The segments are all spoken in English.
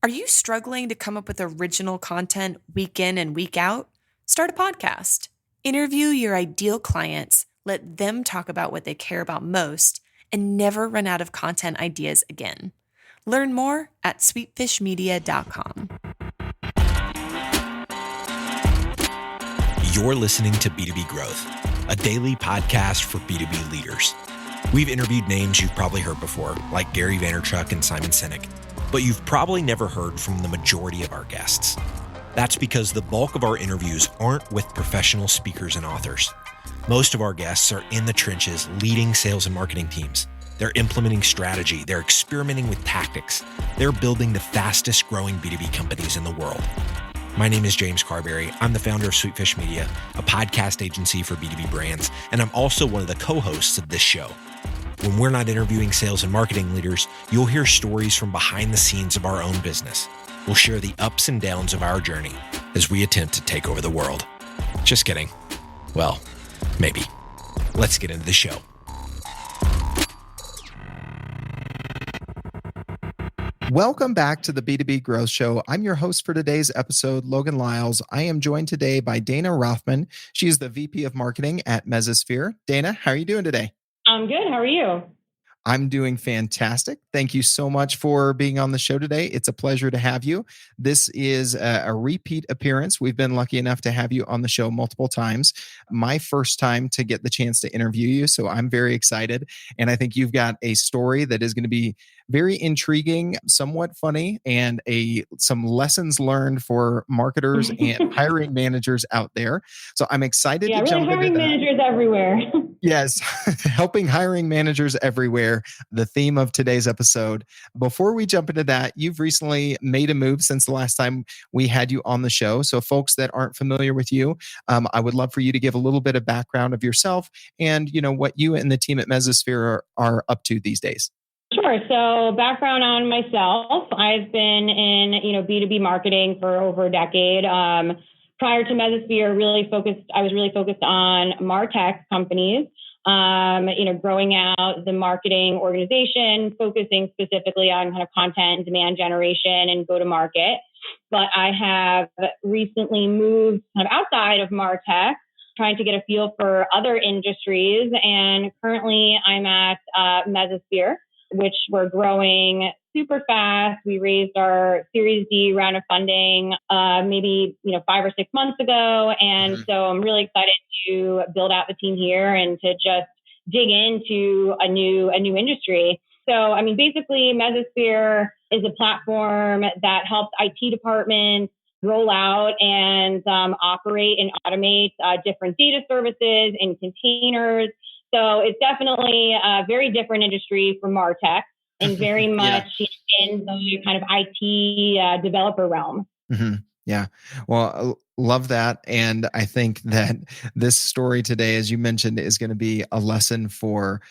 Are you struggling to come up with original content week in and week out? Start a podcast. Interview your ideal clients, let them talk about what they care about most, and never run out of content ideas again. Learn more at sweetfishmedia.com. You're listening to B2B Growth, a daily podcast for B2B leaders. We've interviewed names you've probably heard before, like Gary Vaynerchuk and Simon Sinek, but you've probably never heard from the majority of our guests. That's because the bulk of our interviews aren't with professional speakers and authors. Most of our guests are in the trenches leading sales and marketing teams. They're implementing strategy. They're experimenting with tactics. They're building the fastest growing B2B companies in the world. My name is James Carberry. I'm the founder of Sweetfish Media, a podcast agency for B2B brands, and I'm also one of the co-hosts of this show. When we're not interviewing sales and marketing leaders, you'll hear stories from behind the scenes of our own business. We'll share the ups and downs of our journey as we attempt to take over the world. Just kidding. Well, maybe. Let's get into the show. Welcome back to the B2B Growth Show. I'm your host for today's episode, Logan Lyles. I am joined today by Dayna Rothman. She is the VP of Marketing at Mesosphere. Dayna, how are you doing today? I'm good. How are you? I'm doing fantastic. Thank you so much for being on the show today. It's a pleasure to have you. This is a repeat appearance. We've been lucky enough to have you on the show multiple times. My first time to get the chance to interview you, so I'm very excited. And I think you've got a story that is going to be very intriguing, somewhat funny, and some lessons learned for marketers and hiring managers out there. So I'm excited to jump into that. Hiring managers everywhere. Yes, helping hiring managers everywhere, the theme of today's episode. Before we jump into that, you've recently made a move since the last time we had you on the show. So folks that aren't familiar with you, I would love for you to give a little bit of background of yourself and what you and the team at Mesosphere are up to these days. Sure. So background on myself, I've been in B2B marketing for over a decade. Prior to Mesosphere, I was really focused on MarTech companies, growing out the marketing organization, focusing specifically on kind of content, demand generation, and go-to-market. But I have recently moved kind of outside of MarTech, trying to get a feel for other industries. And currently I'm at Mesosphere, which we're growing super fast. We raised our Series D round of funding maybe 5 or 6 months ago. And so I'm really excited to build out the team here and to just dig into a new industry. So, basically Mesosphere is a platform that helps IT departments roll out and operate and automate different data services and containers. So it's definitely a very different industry from MarTech and very much in the kind of IT developer realm. Mm-hmm. Yeah. Well, love that. And I think that this story today, as you mentioned, is going to be a lesson for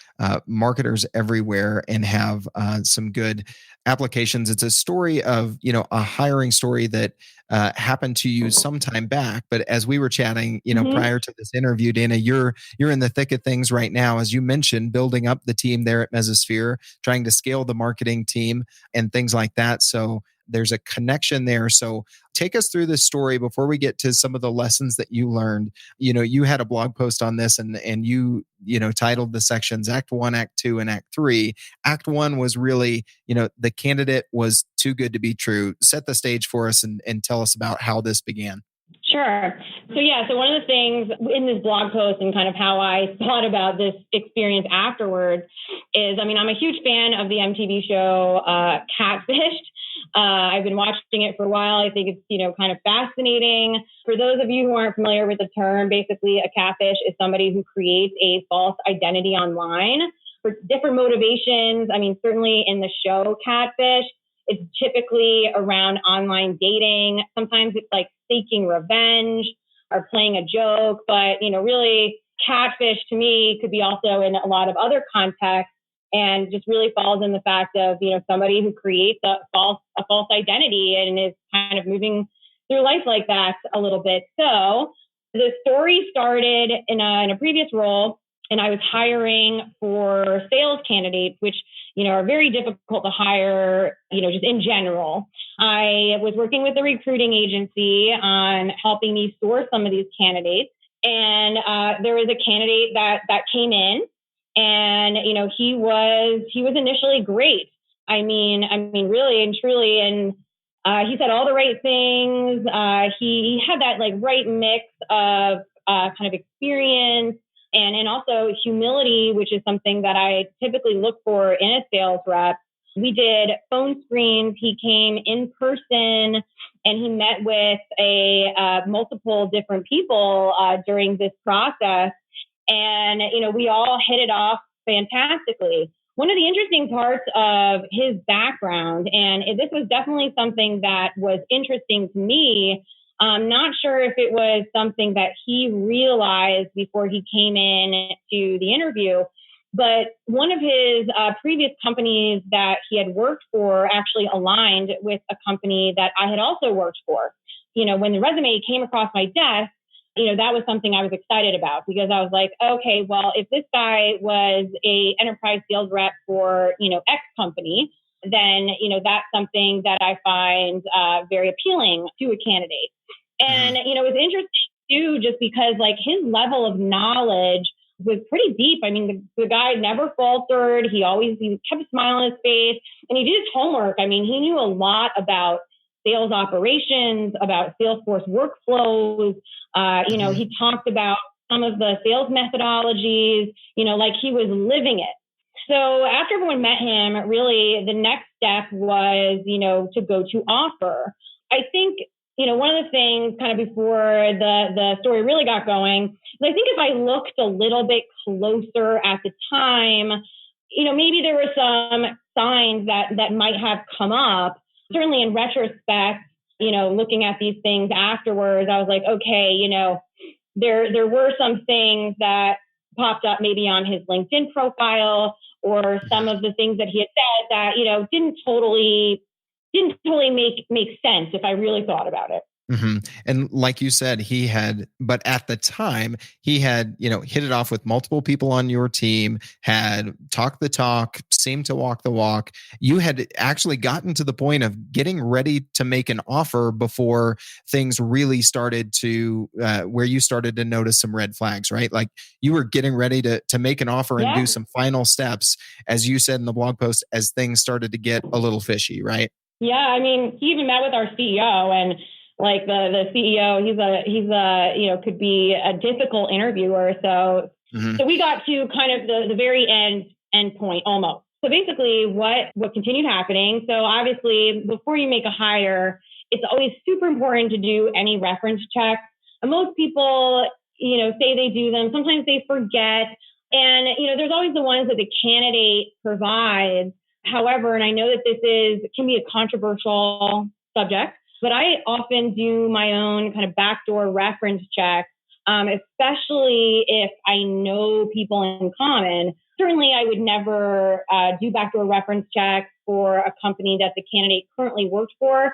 marketers everywhere and have some good applications. It's a story of, a hiring story that happened to you some time back. But as we were chatting, prior to this interview, Dayna, you're in the thick of things right now, as you mentioned, building up the team there at Mesosphere, trying to scale the marketing team and things like that. So there's a connection there. So take us through this story before we get to some of the lessons that you learned. You had a blog post on this and you titled the sections Act 1, Act 2, and Act 3. Act 1 was really, the candidate was too good to be true. Set the stage for us and tell us about how this began. Sure. So one of the things in this blog post and kind of how I thought about this experience afterwards is, I'm a huge fan of the MTV show Catfished. I've been watching it for a while. I think it's, kind of fascinating. For those of you who aren't familiar with the term, basically a catfish is somebody who creates a false identity online for different motivations. Certainly in the show Catfish, it's typically around online dating. Sometimes it's like seeking revenge or playing a joke, but, really catfish to me could be also in a lot of other contexts. And just really falls in the fact of, somebody who creates a false identity and is kind of moving through life like that a little bit. So the story started in a previous role. and I was hiring for sales candidates, which, are very difficult to hire, just in general. I was working with a recruiting agency on helping me source some of these candidates. And there was a candidate that came in, and, he was initially great. I mean, really and truly. And he said all the right things. He had that like right mix of kind of experience and also humility, which is something that I typically look for in a sales rep. We did phone screens. He came in person, and he met with multiple different people during this process. And, we all hit it off fantastically. One of the interesting parts of his background, and this was definitely something that was interesting to me, I'm not sure if it was something that he realized before he came in to the interview, but one of his previous companies that he had worked for actually aligned with a company that I had also worked for. When the resume came across my desk, that was something I was excited about, because I was like, okay, well, if this guy was a enterprise sales rep for, X company, then, that's something that I find very appealing to a candidate. And, it was interesting too, just because like his level of knowledge was pretty deep. I mean, the guy never faltered. He kept a smile on his face, and he did his homework. I mean, he knew a lot about sales operations, about Salesforce workflows. He talked about some of the sales methodologies, like he was living it. So after everyone met him, really the next step was, to go to offer. I think, one of the things kind of before the story really got going, is I think if I looked a little bit closer at the time, maybe there were some signs that might have come up. Certainly in retrospect, looking at these things afterwards, I was like, okay, there were some things that popped up maybe on his LinkedIn profile, or some of the things that he had said that, didn't totally make sense if I really thought about it. Mm-hmm. And like you said, but at the time he had, hit it off with multiple people on your team, had talked the talk, seemed to walk the walk. You had actually gotten to the point of getting ready to make an offer before things really started to, where you started to notice some red flags, right? Like you were getting ready to make an offer and do some final steps, as you said in the blog post, as things started to get a little fishy, right? Yeah. I mean, he even met with our CEO, and like the CEO, he's could be a difficult interviewer. So we got to kind of the very end point almost. So basically what continued happening. So obviously before you make a hire, it's always super important to do any reference checks. And most people, say they do them. Sometimes they forget. And, there's always the ones that the candidate provides. However, and I know that can be a controversial subject, but I often do my own kind of backdoor reference check, especially if I know people in common. Certainly, I would never do backdoor reference checks for a company that the candidate currently works for.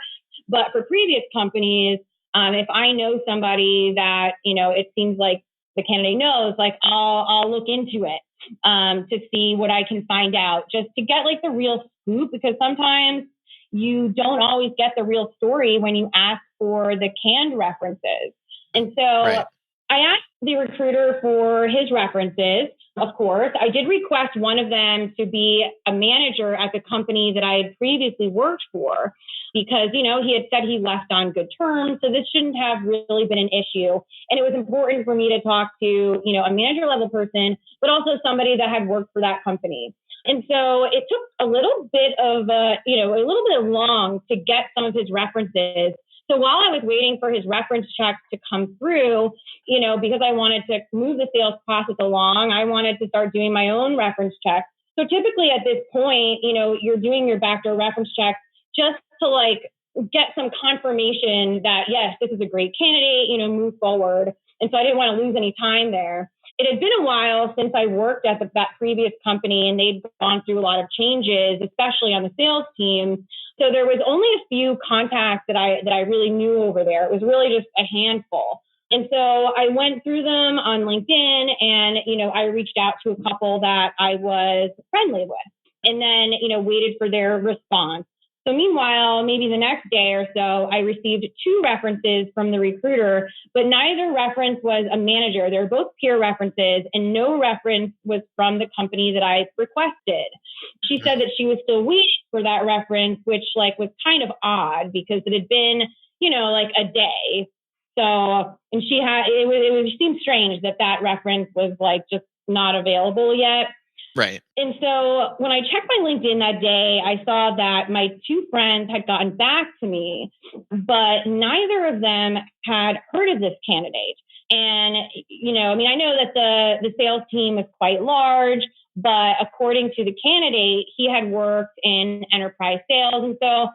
But for previous companies, if I know somebody that, it seems like the candidate knows, like I'll look into it to see what I can find out, just to get like the real scoop, because sometimes you don't always get the real story when you ask for the canned references. And so I asked the recruiter for his references. Of course, I did request one of them to be a manager at the company that I had previously worked for, because, he had said he left on good terms. So this shouldn't have really been an issue. And it was important for me to talk to, a manager level person, but also somebody that had worked for that company. And so it took a little bit long to get some of his references. So while I was waiting for his reference checks to come through, because I wanted to move the sales process along, I wanted to start doing my own reference checks. So typically at this point, you're doing your backdoor reference checks just to like get some confirmation that, yes, this is a great candidate, move forward. And so I didn't want to lose any time there. It had been a while since I worked at that previous company, and they'd gone through a lot of changes, especially on the sales team. So there was only a few contacts that I really knew over there. It was really just a handful. And so I went through them on LinkedIn and, I reached out to a couple that I was friendly with and then, waited for their response. So meanwhile, maybe the next day or so, I received 2 references from the recruiter, but neither reference was a manager. They were both peer references and no reference was from the company that I requested. She said that she was still waiting for that reference, which was kind of odd because it had been, a day. So, and it seemed strange that reference was just not available yet. Right. And so when I checked my LinkedIn that day, I saw that my 2 friends had gotten back to me, but neither of them had heard of this candidate. And, I know that the sales team is quite large, but according to the candidate, he had worked in enterprise sales. And so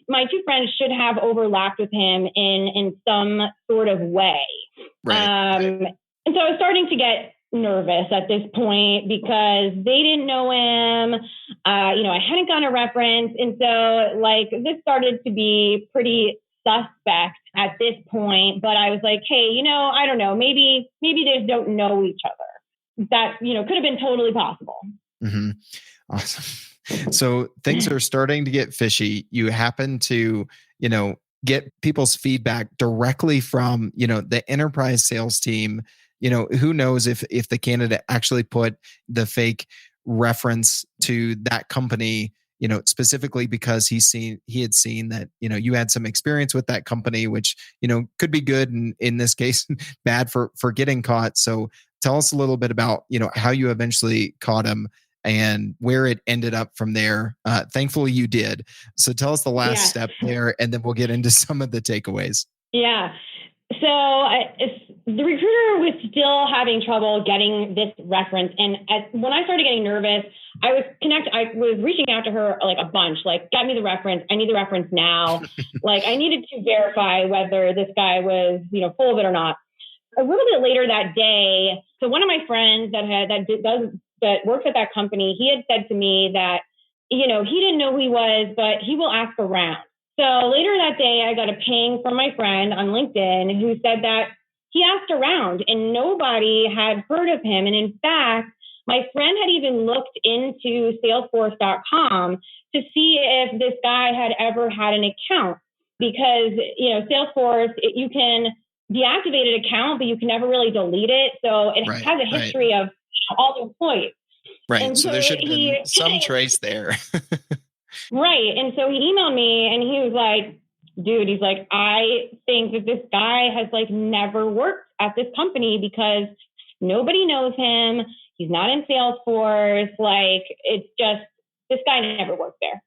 my 2 friends should have overlapped with him in some sort of way. Right. And so I was starting to get nervous at this point because they didn't know him. I hadn't gotten a reference. And so this started to be pretty suspect at this point. But I was like, hey, I don't know, maybe they just don't know each other. That, could have been totally possible. Mm-hmm. Awesome. So things are starting to get fishy. You happen to, get people's feedback directly from, the enterprise sales team. Who knows if the candidate actually put the fake reference to that company, specifically because he had seen that, you had some experience with that company, which, could be good. And in this case, bad for getting caught. So tell us a little bit about, how you eventually caught him and where it ended up from there. Thankfully you did. So tell us the last step there, and then we'll get into some of the takeaways. Yeah. So the recruiter was still having trouble getting this reference. And when I started getting nervous, I was reaching out to her a bunch, get me the reference. I need the reference now. I needed to verify whether this guy was, full of it or not. A little bit later that day, so one of my friends that works at that company, he had said to me that, he didn't know who he was, but he will ask around. So later that day, I got a ping from my friend on LinkedIn who said that he asked around and nobody had heard of him. And in fact, my friend had even looked into Salesforce.com to see if this guy had ever had an account because, Salesforce, you can deactivate an account, but you can never really delete it. So it has a history of all the employees. Right. And so there should be some trace there. Right. And so he emailed me and he was like, dude, he's like, I think that this guy has never worked at this company because nobody knows him. He's not in Salesforce. It's just, this guy never worked there.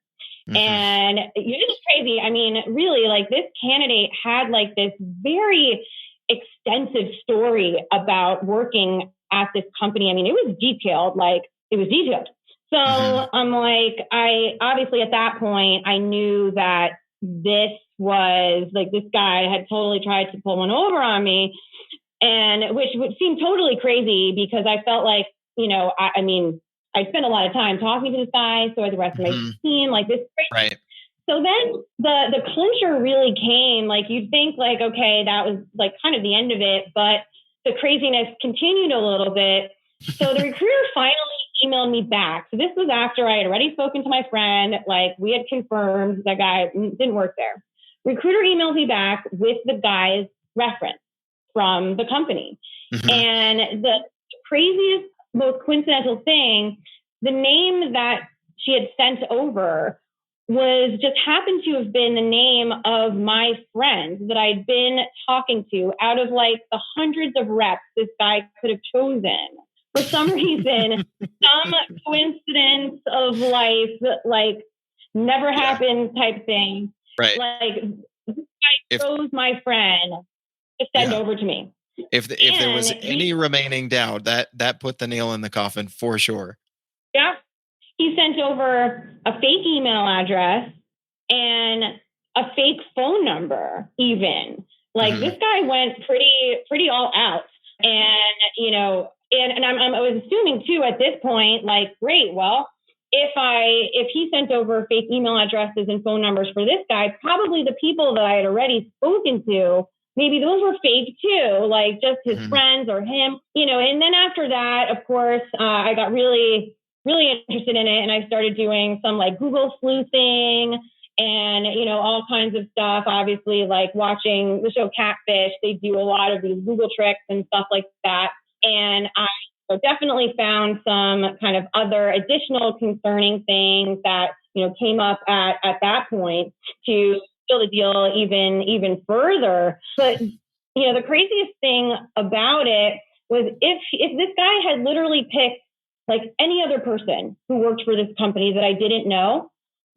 Mm-hmm. And it's just crazy. I mean, really, this candidate had this very extensive story about working at this company. I mean, it was detailed. So I'm I obviously at that point, I knew that this was this guy had totally tried to pull one over on me, and which would seem totally crazy because I felt I mean, I spent a lot of time talking to this guy, so the rest of my team, this crazy. Right. So then the clincher really came. You'd think okay, that was kind of the end of it, but the craziness continued a little bit. So the recruiter finally emailed me back. So this was after I had already spoken to my friend. We had confirmed that guy didn't work there. Recruiter emailed me back with the guy's reference from the company. Mm-hmm. And the craziest, most coincidental thing, the name that she had sent over was just happened to have been the name of my friend that I'd been talking to out of the hundreds of reps this guy could have chosen. For some reason, some coincidence of life, never happened type thing. Right. This guy chose my friend to send over to me. If there was any remaining doubt, that put the nail in the coffin for sure. Yeah. He sent over a fake email address and a fake phone number even. This guy went pretty all out. And, and I was assuming too at this point, great, well, if he sent over fake email addresses and phone numbers for this guy, probably the people that I had already spoken to maybe those were fake too, like just his friends or him, and then after that, of course, I got really, really interested in it. And I started doing some like Google sleuthing and, all kinds of stuff, obviously like watching the show Catfish. They do a lot of these Google tricks and stuff like that. And I definitely found some kind of other additional concerning things that, came up at that point to seal the deal even further. But, the craziest thing about it was if this guy had literally picked like any other person who worked for this company that I didn't know,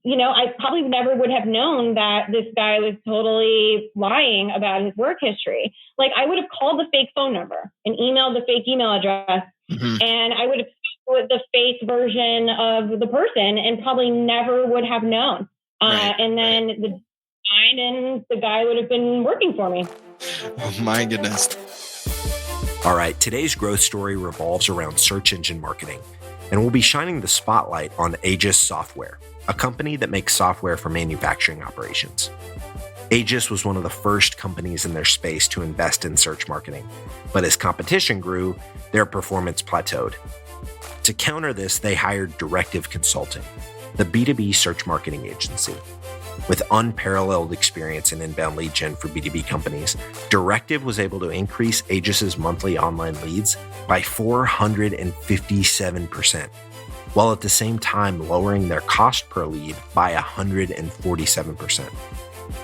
I probably never would have known that this guy was totally lying about his work history. Like I would have called the fake phone number and emailed the fake email address, and I would have with the fake version of the person and probably never would have known. And then the guy would have been working for me. Oh my goodness. All right, today's growth story revolves around search engine marketing, and we'll be shining the spotlight on Aegis Software, a company that makes software for manufacturing operations. Aegis was one of the first companies in their space to invest in search marketing, but as competition grew, their performance plateaued. To counter this, they hired Directive Consulting, the B2B search marketing agency. With unparalleled experience in inbound lead gen for B2B companies, Directive was able to increase Aegis's monthly online leads by 457%, while at the same time lowering their cost per lead by 147%.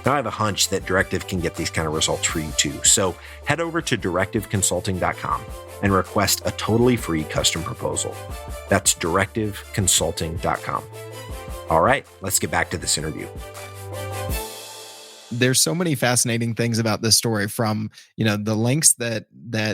Now I have a hunch that Directive can get these kind of results for you too. So head over to directiveconsulting.com and request a totally free custom proposal. That's directiveconsulting.com. All right, let's get back to this interview. There's so many fascinating things about this story, from, the lengths that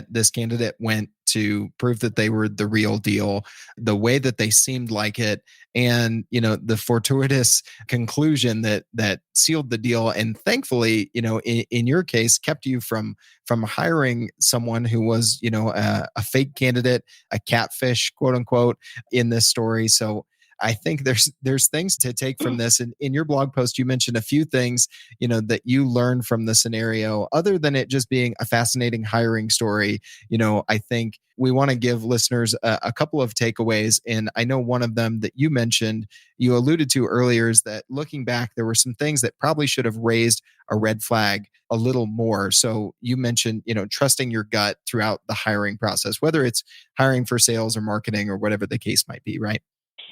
this candidate went to prove that they were the real deal, the way that they seemed like it, and, the fortuitous conclusion that sealed the deal. And thankfully, in your case, kept you from hiring someone who was, a fake candidate, a catfish, quote unquote, in this story. So I think there's things to take from this. And in your blog post, you mentioned a few things, that you learned from the scenario, other than it just being a fascinating hiring story. I think we want to give listeners a couple of takeaways. And I know one of them that you mentioned, you alluded to earlier, is that looking back, there were some things that probably should have raised a red flag a little more. So you mentioned, trusting your gut throughout the hiring process, whether it's hiring for sales or marketing or whatever the case might be, right?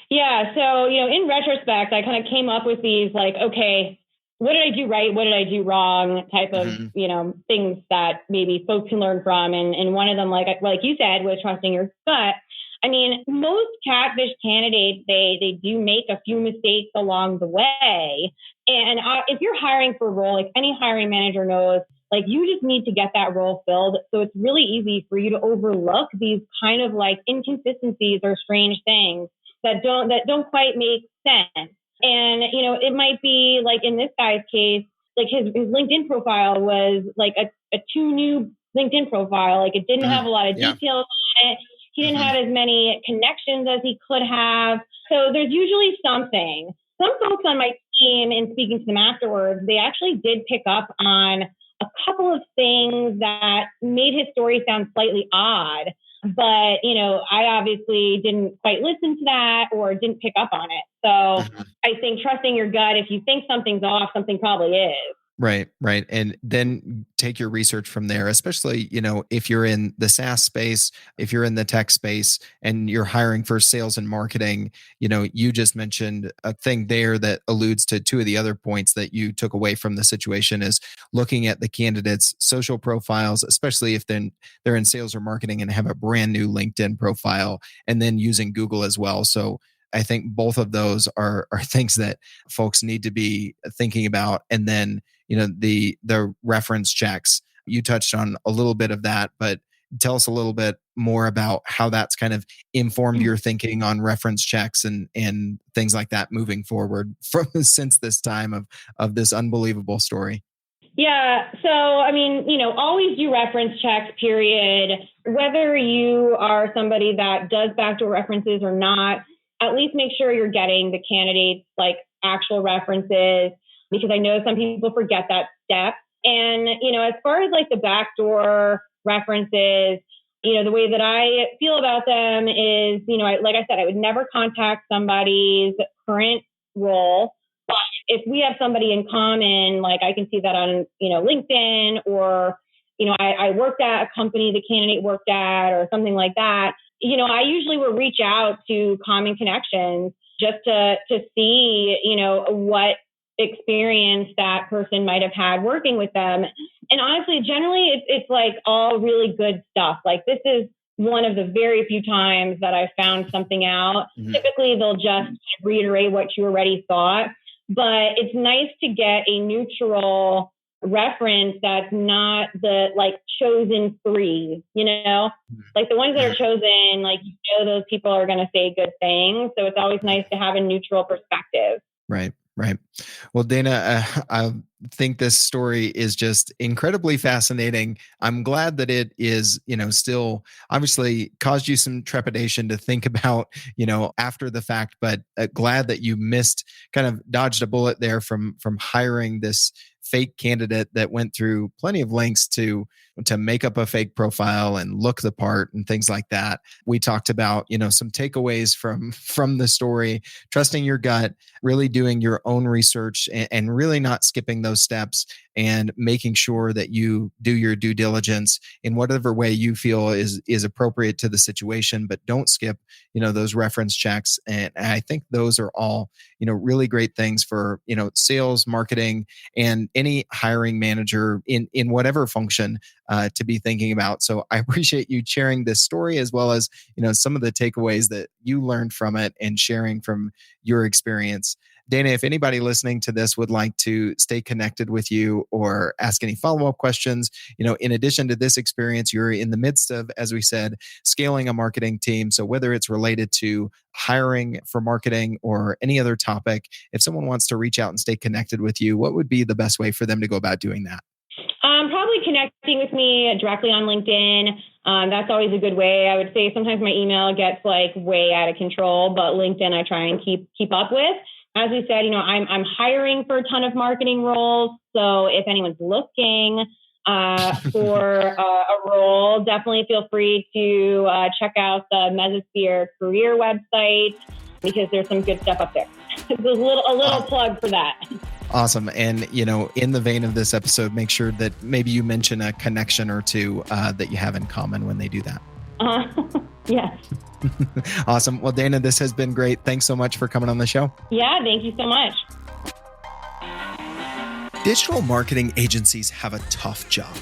Yeah. So, in retrospect, I kind of came up with these like, okay, what did I do right? What did I do wrong? Type of, things that maybe folks can learn from. And one of them, like you said, was trusting your gut. I mean, most catfish candidates, they do make a few mistakes along the way. And if you're hiring for a role, like any hiring manager knows, like you just need to get that role filled. So it's really easy for you to overlook these kind of like inconsistencies or strange things that don't quite make sense. And, it might be like in this guy's case, like his LinkedIn profile was like a too new LinkedIn profile. Like it didn't have a lot of details on it. He didn't have as many connections as he could have. So there's usually something. Some folks on my team, in speaking to them afterwards, they actually did pick up on a couple of things that made his story sound slightly odd. But, I obviously didn't quite listen to that or didn't pick up on it. So I think trusting your gut, if you think something's off, something probably is. Right. And then take your research from there, especially, if you're in the SaaS space, if you're in the tech space and you're hiring for sales and marketing, you just mentioned a thing there that alludes to two of the other points that you took away from the situation, is looking at the candidates' social profiles, especially if they're in sales or marketing and have a brand new LinkedIn profile, and then using Google as well. So I think both of those are things that folks need to be thinking about. And then, the reference checks, you touched on a little bit of that, but tell us a little bit more about how that's kind of informed your thinking on reference checks and things like that moving forward since this time of this unbelievable story. Yeah. So, I mean, always do reference checks, period. Whether you are somebody that does backdoor references or not, at least make sure you're getting the candidate's like actual references, because I know some people forget that step. And, as far as like the backdoor references, the way that I feel about them is, like I said, I would never contact somebody's current role. But if we have somebody in common, like I can see that on, LinkedIn, or, I worked at a company the candidate worked at, or something like that, I usually will reach out to common connections just to see, what experience that person might have had working with them. And honestly, generally, it's like all really good stuff. Like, this is one of the very few times that I've found something out. Mm-hmm. Typically, they'll just reiterate what you already thought. But it's nice to get a neutral reference that's not the like chosen three, like the ones that are chosen, like, those people are going to say good things. So it's always nice to have a neutral perspective. Right. Well, Dayna, I think this story is just incredibly fascinating. I'm glad that it is, still obviously caused you some trepidation to think about, after the fact, but glad that you kind of dodged a bullet there from hiring this fake candidate that went through plenty of lengths to make up a fake profile and look the part and things like that. We talked about, some takeaways from the story, trusting your gut, really doing your own research and really not skipping those steps, and making sure that you do your due diligence in whatever way you feel is appropriate to the situation, but don't skip, those reference checks. And I think those are all, really great things for, sales, marketing, and any hiring manager in whatever function to be thinking about. So I appreciate you sharing this story, as well as, some of the takeaways that you learned from it and sharing from your experience. Dayna, if anybody listening to this would like to stay connected with you or ask any follow-up questions, in addition to this experience, you're in the midst of, as we said, scaling a marketing team. So whether it's related to hiring for marketing or any other topic, if someone wants to reach out and stay connected with you, what would be the best way for them to go about doing that? Probably connecting with me directly on LinkedIn. That's always a good way. I would say sometimes my email gets like way out of control, but LinkedIn I try and keep up with. As we said, I'm hiring for a ton of marketing roles. So if anyone's looking for a role, definitely feel free to check out the Mesosphere career website, because there's some good stuff up there. There's a little plug for that. Awesome. And, in the vein of this episode, make sure that maybe you mention a connection or two that you have in common when they do that. Yes. Awesome. Well, Dayna, this has been great. Thanks so much for coming on the show. Yeah, thank you so much. Digital marketing agencies have a tough job.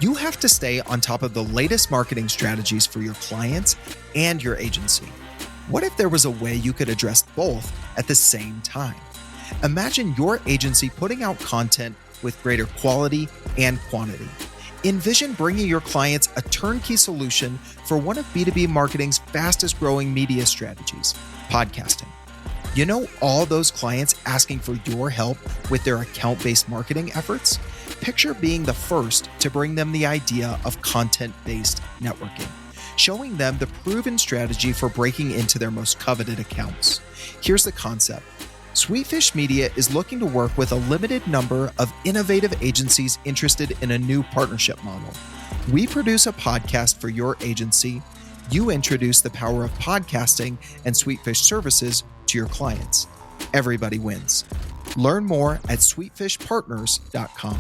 You have to stay on top of the latest marketing strategies for your clients and your agency. What if there was a way you could address both at the same time? Imagine your agency putting out content with greater quality and quantity. Envision bringing your clients a turnkey solution for one of B2B marketing's fastest growing media strategies, podcasting. All those clients asking for your help with their account-based marketing efforts? Picture being the first to bring them the idea of content-based networking, showing them the proven strategy for breaking into their most coveted accounts. Here's the concept. Sweetfish Media is looking to work with a limited number of innovative agencies interested in a new partnership model. We produce a podcast for your agency. You introduce the power of podcasting and Sweetfish services to your clients. Everybody wins. Learn more at sweetfishpartners.com.